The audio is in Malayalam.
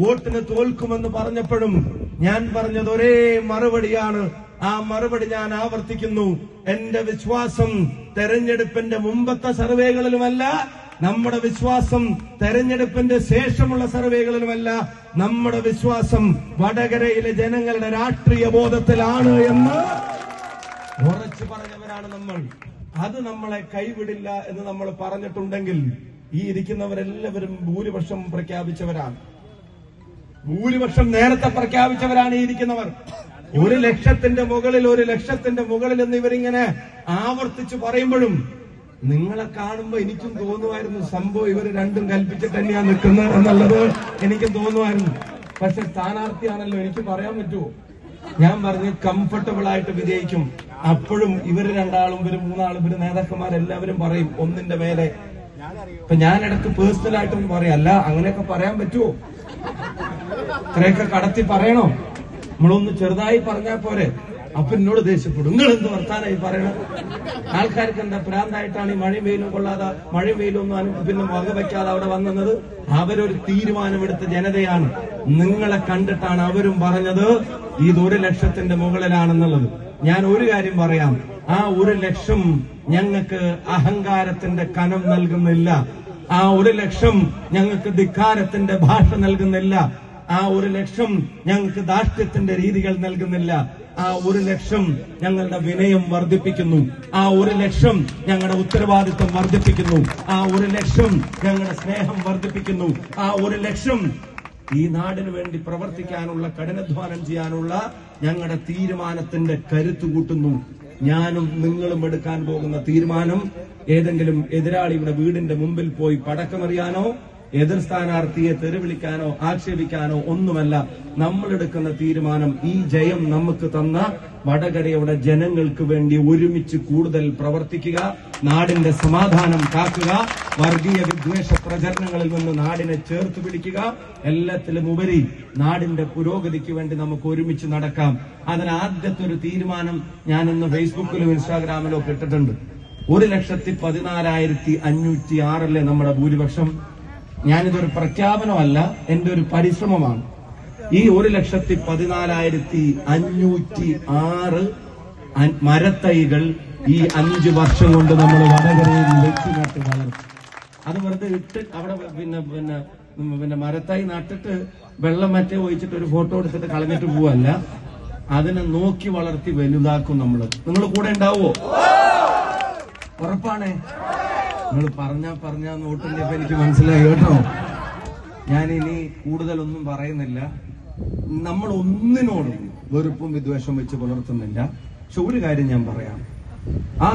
വോട്ടിന് തോൽക്കുമെന്ന് പറഞ്ഞപ്പോഴും ഞാൻ പറഞ്ഞത് ഒരേ മറുപടിയാണ്. ആ മറുപടി ഞാൻ ആവർത്തിക്കുന്നു. എന്റെ വിശ്വാസം തെരഞ്ഞെടുപ്പിന്റെ മുമ്പത്തെ സർവേകളിലുമല്ല, നമ്മുടെ വിശ്വാസം തെരഞ്ഞെടുപ്പിന്റെ ശേഷമുള്ള സർവേകളിലുമല്ല. നമ്മുടെ വിശ്വാസം വടകരയിലെ ജനങ്ങളുടെ രാഷ്ട്രീയ ബോധത്തിലാണ് എന്ന് ഉറച്ചു പറഞ്ഞവരാണ് നമ്മൾ. അത് നമ്മളെ കൈവിടില്ല എന്ന് നമ്മൾ പറഞ്ഞിട്ടുണ്ടെങ്കിൽ ഈ ഇരിക്കുന്നവരെല്ലാവരും ഭൂരിപക്ഷം പ്രഖ്യാപിച്ചവരാണ്. ഭൂരിപക്ഷം നേരത്തെ പ്രഖ്യാപിച്ചവരാണ് ഈ ഇരിക്കുന്നവർ. 1,00,000 മുകളിൽ എന്ന് ഇവരിങ്ങനെ ആവർത്തിച്ച് പറയുമ്പോഴും നിങ്ങളെ കാണുമ്പോ എനിക്കും തോന്നുമായിരുന്നു സംഭവം ഇവർ രണ്ടും കൽപ്പിച്ചിട്ട് തന്നെയാണ് നിൽക്കുന്നത് എന്നുള്ളത് എനിക്കും തോന്നുമായിരുന്നു. പക്ഷെ സ്ഥാനാർത്ഥിയാണല്ലോ, എനിക്ക് പറയാൻ പറ്റുമോ? ഞാൻ പറഞ്ഞു കംഫർട്ടബിൾ ആയിട്ട് വിജയിക്കും. അപ്പോഴും ഇവര് രണ്ടാളും മൂന്നാളും നേതാക്കന്മാരെല്ലാവരും പറയും ഒന്നിന്റെ മേലെ. ഇപ്പൊ ഞാൻ ഇടയ്ക്ക് പേഴ്സണലായിട്ടൊന്നും പറയല്ല, അങ്ങനെയൊക്കെ പറയാൻ പറ്റുമോ? ഇത്രയൊക്കെ കടത്തി പറയണോ? നമ്മളൊന്ന് ചെറുതായി പറഞ്ഞാൽ പോരെ? അപ്പൊ എന്നോട് ദേഷ്യപ്പെടും, നിങ്ങൾ എന്ത് വർത്താനായി പറയണം? ആൾക്കാർക്ക് എന്താ ഭ്രാന്തായിട്ടാണ് ഈ മഴയും വെയിലും കൊള്ളാതെ മഴയും വെയിലും ഒന്നും വകവയ്ക്കാതെ അവിടെ വന്നത്? അവരൊരു തീരുമാനമെടുത്ത ജനതയാണ്. നിങ്ങളെ കണ്ടിട്ടാണ് അവരും പറഞ്ഞത് ഇത് 1,00,000 മുകളിലാണെന്നുള്ളത്. ഞാൻ ഒരു കാര്യം പറയാം, ആ 1,00,000 ഞങ്ങൾക്ക് അഹങ്കാരത്തിന്റെ കനം നൽകുന്നില്ല. ആ 1,00,000 ഞങ്ങൾക്ക് ധിക്കാരത്തിന്റെ ഭാഷ നൽകുന്നില്ല. ആ 1,00,000 ഞങ്ങൾക്ക് ധാർഷ്ട്യത്തിന്റെ രീതികൾ നൽകുന്നില്ല. ആ 1,00,000 ഞങ്ങളുടെ വിനയം വർദ്ധിപ്പിക്കുന്നു. ആ 1,00,000 ഞങ്ങളുടെ ഉത്തരവാദിത്വം വർദ്ധിപ്പിക്കുന്നു. ആ 1,00,000 ഞങ്ങളുടെ സ്നേഹം വർദ്ധിപ്പിക്കുന്നു. ആ 1,00,000 ഈ നാടിനു വേണ്ടി പ്രവർത്തിക്കാനുള്ള, കഠിനാധ്വാനം ചെയ്യാനുള്ള ഞങ്ങളുടെ തീരുമാനത്തിന്റെ കരുത്ത് കൂട്ടുന്നു. ഞാനും നിങ്ങളും എടുക്കാൻ പോകുന്ന തീരുമാനം ഏതെങ്കിലും എതിരാളിയുടെ വീടിന്റെ മുമ്പിൽ പോയി പടക്കമെറിയാനോ എതിർ സ്ഥാനാർത്ഥിയെ തെറിവിളിക്കാനോ ആക്ഷേപിക്കാനോ ഒന്നുമല്ല. നമ്മളെടുക്കുന്ന തീരുമാനം ഈ ജയം നമുക്ക് തന്ന വടകരയുടെ ജനങ്ങൾക്ക് വേണ്ടി ഒരുമിച്ച് കൂടുതൽ പ്രവർത്തിക്കുക, നാടിന്റെ സമാധാനം കാക്കുക, വർഗീയ വിദ്വേഷ പ്രചരണങ്ങളിൽ നിന്ന് നാടിനെ ചേർത്ത് പിടിക്കുക, എല്ലാത്തിലും ഉപരി നാടിന്റെ പുരോഗതിക്ക് വേണ്ടി നമുക്ക് ഒരുമിച്ച് നടക്കാം. അതിന് ആദ്യത്തെ ഒരു തീരുമാനം ഞാൻ ഇന്ന് ഫേസ്ബുക്കിലും ഇൻസ്റ്റാഗ്രാമിലും ഒക്കെ ഇട്ടിട്ടുണ്ട്. 1,14,506 നമ്മുടെ ഭൂരിപക്ഷം. ഞാനിതൊരു പ്രഖ്യാപനമല്ല, എന്റെ ഒരു പരിശ്രമമാണ്. ഈ 1,14,506 മരത്തൈകൾ ഈ 5 വർഷം കൊണ്ട് നമ്മൾ വടകരയിൽ വെച്ച് നട്ട് വളർത്തും. അത് വെറുതെ ഇട്ട് അവിടെ പിന്നെ മരത്തൈ നട്ടിട്ട് വെള്ളം മറ്റേ ഒഴിച്ചിട്ട് ഒരു ഫോട്ടോ എടുത്തിട്ട് കളഞ്ഞിട്ട് പോവല്ല. അതിനെ നോക്കി വളർത്തി വലുതാക്കും നമ്മള്. നിങ്ങൾ കൂടെ ഉണ്ടാവോ? ഉറപ്പാണേ? നിങ്ങൾ പറഞ്ഞ നോട്ടിന്റെ എനിക്ക് മനസ്സിലായി കേട്ടോ. ഞാൻ ഇനി കൂടുതലൊന്നും പറയുന്നില്ല. നമ്മൾ ഒന്നിനോടും വെറുപ്പും വിദ്വേഷം വെച്ച് പുലർത്തുന്നില്ല. പക്ഷെ ഒരു കാര്യം ഞാൻ പറയാം, ആ